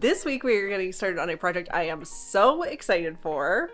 This week we are getting started on a project I am so excited for.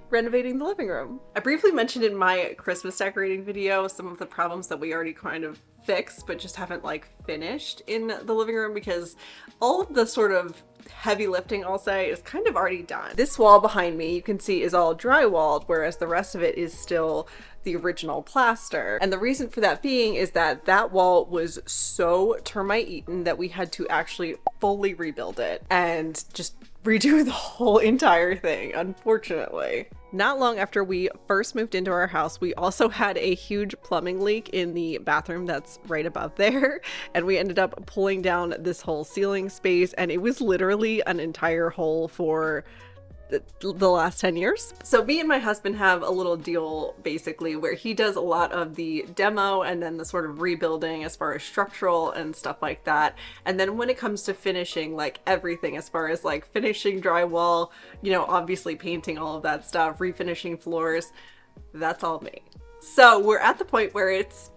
Renovating the living room. I briefly mentioned in my Christmas decorating video some of the problems that we already kind of fixed but just haven't like finished in the living room because all of the sort of heavy lifting, I'll say, is kind of already done. This wall behind me you can see is all drywalled, whereas the rest of it is still the original plaster. And the reason for that being is that that wall was so termite eaten that we had to actually fully rebuild it and just redo the whole entire thing, unfortunately. Not long after we first moved into our house, we also had a huge plumbing leak in the bathroom that's right above there. And we ended up pulling down this whole ceiling space, and it was literally an entire hole for the last 10 years. So me and my husband have a little deal basically where he does a lot of the demo and then the sort of rebuilding as far as structural and stuff like that. And then when it comes to finishing, like everything as far as like finishing drywall, you know, obviously painting, all of that stuff, refinishing floors, that's all me. So we're at the point where it's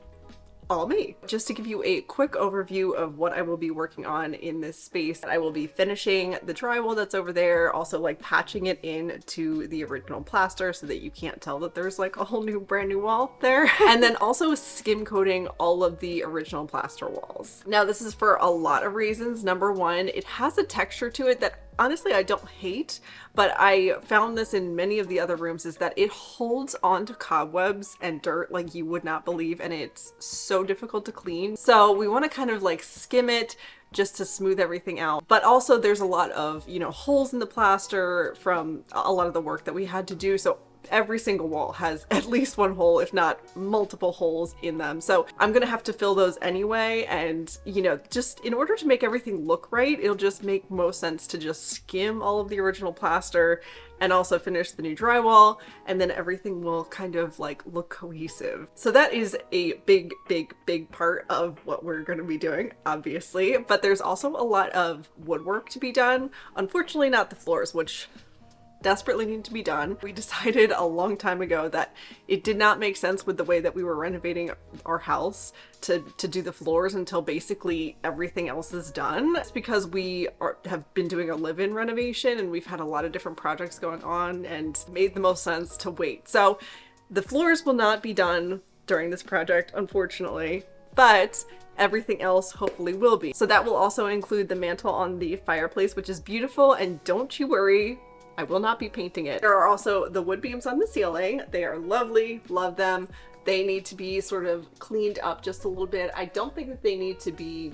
all me. Just to give you a quick overview of what I will be working on in this space, I will be finishing the drywall that's over there, also like patching it in to the original plaster so that you can't tell that there's like a whole new brand new wall there. And then also skim coating all of the original plaster walls. Now this is for a lot of reasons. Number one, it has a texture to it that honestly I don't hate, but I found this in many of the other rooms is that it holds onto cobwebs and dirt like you would not believe, and it's so difficult to clean. So we want to kind of like skim it just to smooth everything out. But also there's a lot of, you know, holes in the plaster from a lot of the work that we had to do. So every single wall has at least one hole, if not multiple holes in them. So I'm gonna have to fill those anyway. And, you know, just in order to make everything look right, it'll just make most sense to just skim all of the original plaster and also finish the new drywall, and then everything will kind of like look cohesive. So that is a big part of what we're going to be doing, obviously. But there's also a lot of woodwork to be done. Unfortunately, not the floors, which desperately need to be done. We decided a long time ago that it did not make sense with the way that we were renovating our house to do the floors until basically everything else is done. It's because we have been doing a live-in renovation and we've had a lot of different projects going on and made the most sense to wait. So the floors will not be done during this project, unfortunately, but everything else hopefully will be. So that will also include the mantle on the fireplace, which is beautiful, and don't you worry, I will not be painting it. There are also the wood beams on the ceiling. They are lovely, love them. They need to be sort of cleaned up just a little bit. I don't think that they need to be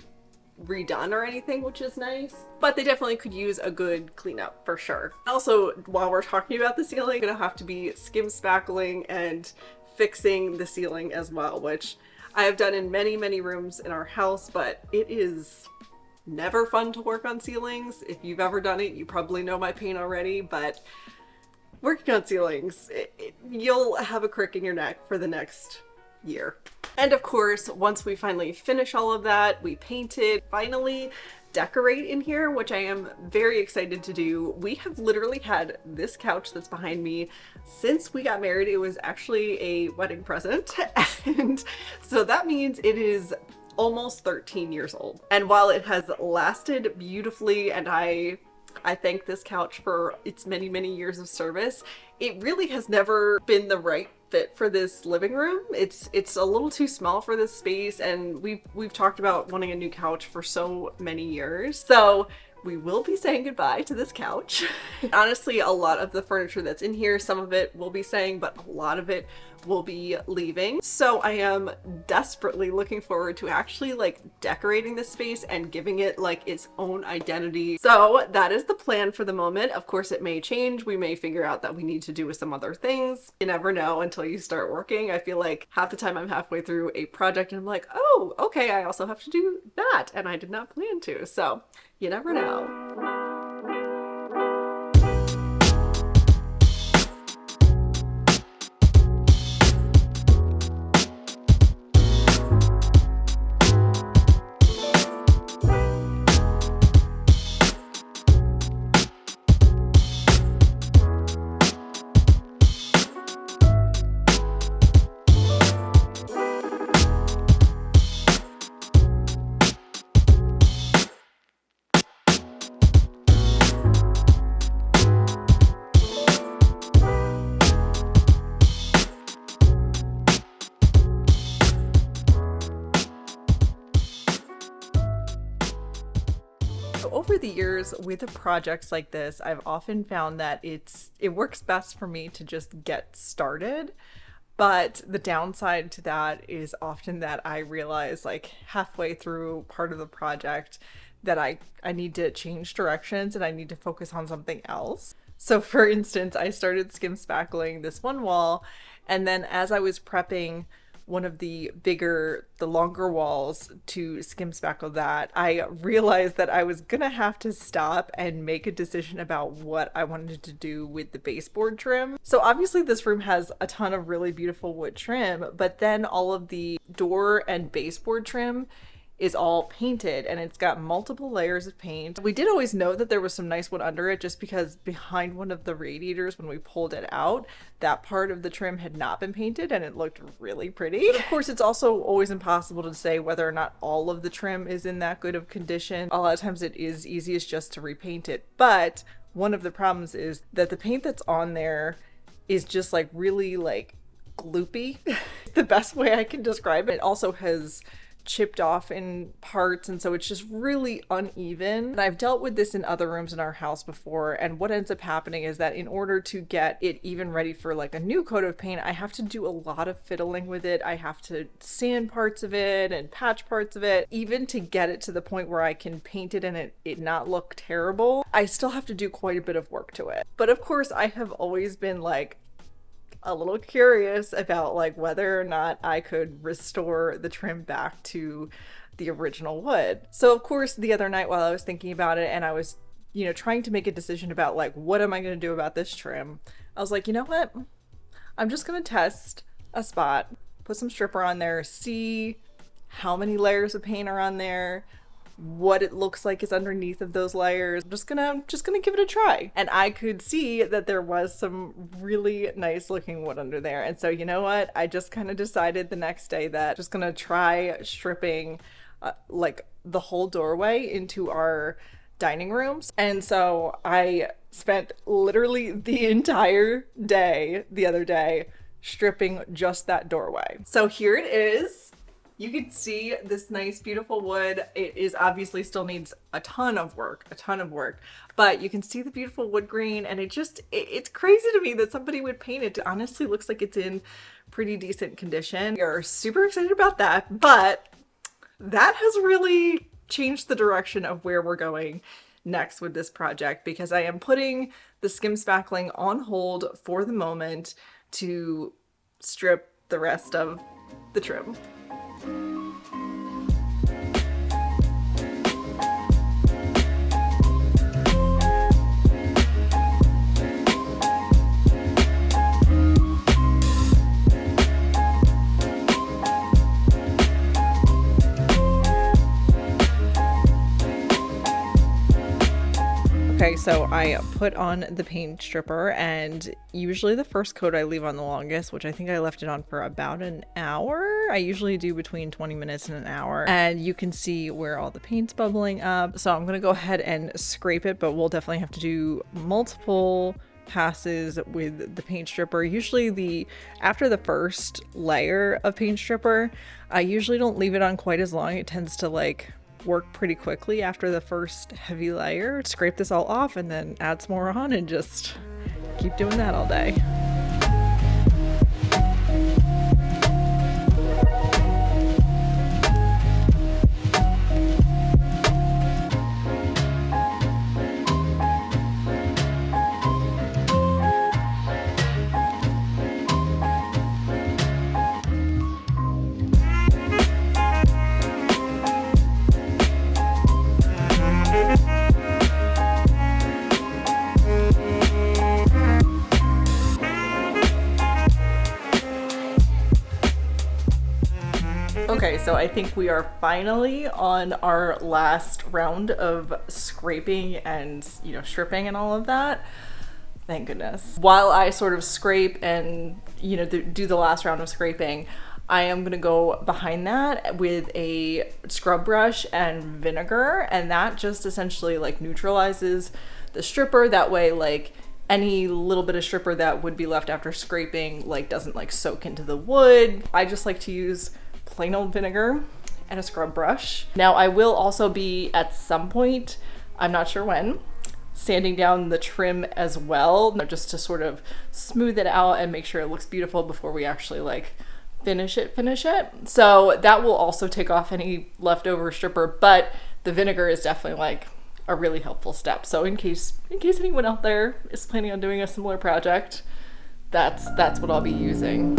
redone or anything, which is nice, but they definitely could use a good cleanup for sure. Also, while we're talking about the ceiling, I'm gonna have to be skim spackling and fixing the ceiling as well, which I have done in many rooms in our house, but it is never fun to work on ceilings. If you've ever done it, you probably know my pain already, but working on ceilings, you'll have a crick in your neck for the next year. And of course, once we finally finish all of that, we paint it, finally decorate in here, which I am very excited to do. We have literally had this couch that's behind me since we got married. It was actually a wedding present, and so that means it is almost 13 years old. And while it has lasted beautifully, and I thank this couch for its many years of service, it really has never been the right fit for this living room. It's a little too small for this space, and we've talked about wanting a new couch for so many years. So we will be saying goodbye to this couch. Honestly, a lot of the furniture that's in here, some of it will be staying, but a lot of it will be leaving. So I am desperately looking forward to actually like decorating this space and giving it like its own identity. So that is the plan for the moment. Of course, it may change. We may figure out that we need to do some other things. You never know until you start working. I feel like half the time I'm halfway through a project and I'm like, oh, okay, I also have to do that. And I did not plan to. So you never know. over the years with projects like this, I've often found that it works best for me to just get started. But the downside to that is often that I realize like halfway through part of the project that I need to change directions and I need to focus on something else. So for instance, I started skim spackling this one wall, and then as I was prepping one of the longer walls to skim spackle that, I realized that I was gonna have to stop and make a decision about what I wanted to do with the baseboard trim. So obviously this room has a ton of really beautiful wood trim, but then all of the door and baseboard trim is all painted and it's got multiple layers of paint. We did always know that there was some nice wood under it just because behind one of the radiators when we pulled it out, that part of the trim had not been painted and it looked really pretty. But of course, it's also always impossible to say whether or not all of the trim is in that good of condition. A lot of times it is easiest just to repaint it. But one of the problems is that the paint that's on there is just like really like gloopy. The best way I can describe it. It also has chipped off in parts, and so it's just really uneven. And I've dealt with this in other rooms in our house before, and what ends up happening is that in order to get it even ready for like a new coat of paint, I have to do a lot of fiddling with it. I have to sand parts of it and patch parts of it, even to get it to the point where I can paint it and it not look terrible. I still have to do quite a bit of work to it. But of course, I have always been like a little curious about like whether or not I could restore the trim back to the original wood. So of course the other night while I was thinking about it and I was, trying to make a decision about like what am I going to do about this trim, I was like, you know what? I'm just going to test a spot, put some stripper on there, see how many layers of paint are on there, what it looks like is underneath of those layers. I'm just gonna give it a try. And I could see that there was some really nice looking wood under there. And so you know what? I just kind of decided the next day that I'm just gonna try stripping like the whole doorway into our dining rooms. And so I spent literally the entire day the other day stripping just that doorway. So here it is. You can see this nice, beautiful wood. It is obviously still needs a ton of work, but you can see the beautiful wood grain, and it's crazy to me that somebody would paint it. It honestly looks like it's in pretty decent condition. We are super excited about that, but that has really changed the direction of where we're going next with this project, because I am putting the skim spackling on hold for the moment to strip the rest of the trim. Okay, so I put on the paint stripper, and usually the first coat I leave on the longest, which I think I left it on for about an hour. I usually do between 20 minutes and an hour, and you can see where all the paint's bubbling up. So I'm gonna go ahead and scrape it, but we'll definitely have to do multiple passes with the paint stripper. Usually after the first layer of paint stripper, I usually don't leave it on quite as long. It tends to like work pretty quickly after the first heavy layer. Scrape this all off and then add some more on and just keep doing that all day. Okay, so I think we are finally on our last round of scraping and, stripping and all of that. Thank goodness. While I sort of scrape and, do the last round of scraping, I am gonna go behind that with a scrub brush and vinegar, and that just essentially like neutralizes the stripper. That way, like any little bit of stripper that would be left after scraping like doesn't like soak into the wood. I just like to use plain old vinegar and a scrub brush. Now I will also be at some point I'm not sure when. Sanding down the trim as well, just to sort of smooth it out and make sure it looks beautiful before we actually like finish it. So that will also take off any leftover stripper, but the vinegar is definitely like a really helpful step. So in case anyone out there is planning on doing a similar project, that's what I'll be using.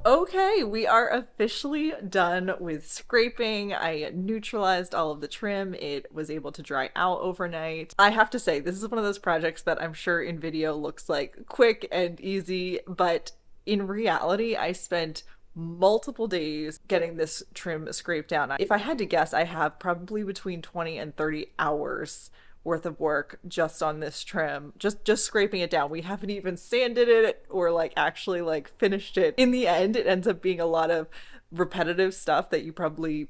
Okay, we are officially done with scraping. I neutralized all of the trim. It was able to dry out overnight. I have to say, this is one of those projects that I'm sure in video looks like quick and easy, but in reality, I spent multiple days getting this trim scraped down. If I had to guess, I have probably between 20 and 30 hours worth of work just on this trim, just scraping it down. We haven't even sanded it or like actually like finished it. In the end, it ends up being a lot of repetitive stuff that you probably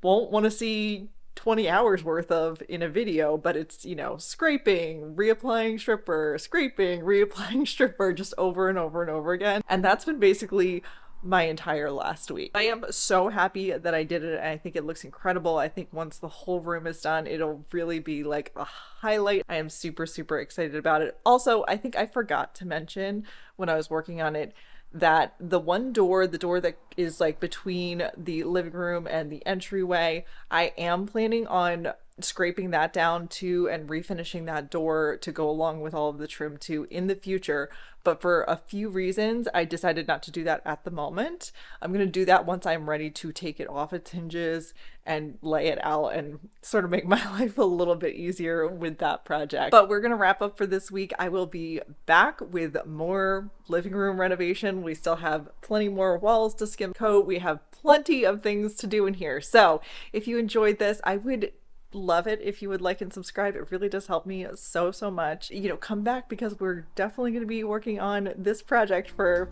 won't want to see 20 hours worth of in a video, but it's, you know, scraping, reapplying stripper, scraping, reapplying stripper, just over and over and over again. And that's been basically my entire last week. I am so happy that I did it, and I think it looks incredible. I think once the whole room is done, it'll really be like a highlight. I am super excited about it. Also, I think I forgot to mention when I was working on it that the door that is like between the living room and the entryway, I am planning on scraping that down too and refinishing that door to go along with all of the trim too in the future. But for a few reasons, I decided not to do that at the moment. I'm going to do that once I'm ready to take it off its hinges and lay it out and sort of make my life a little bit easier with that project. But we're going to wrap up for this week. I will be back with more living room renovation. We still have plenty more walls to skim coat. We have plenty of things to do in here. So if you enjoyed this, I would love it if you would like and subscribe. It really does help me so much. You know, come back because we're definitely going to be working on this project for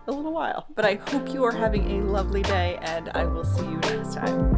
a little while. But I hope you are having a lovely day, and I will see you next time.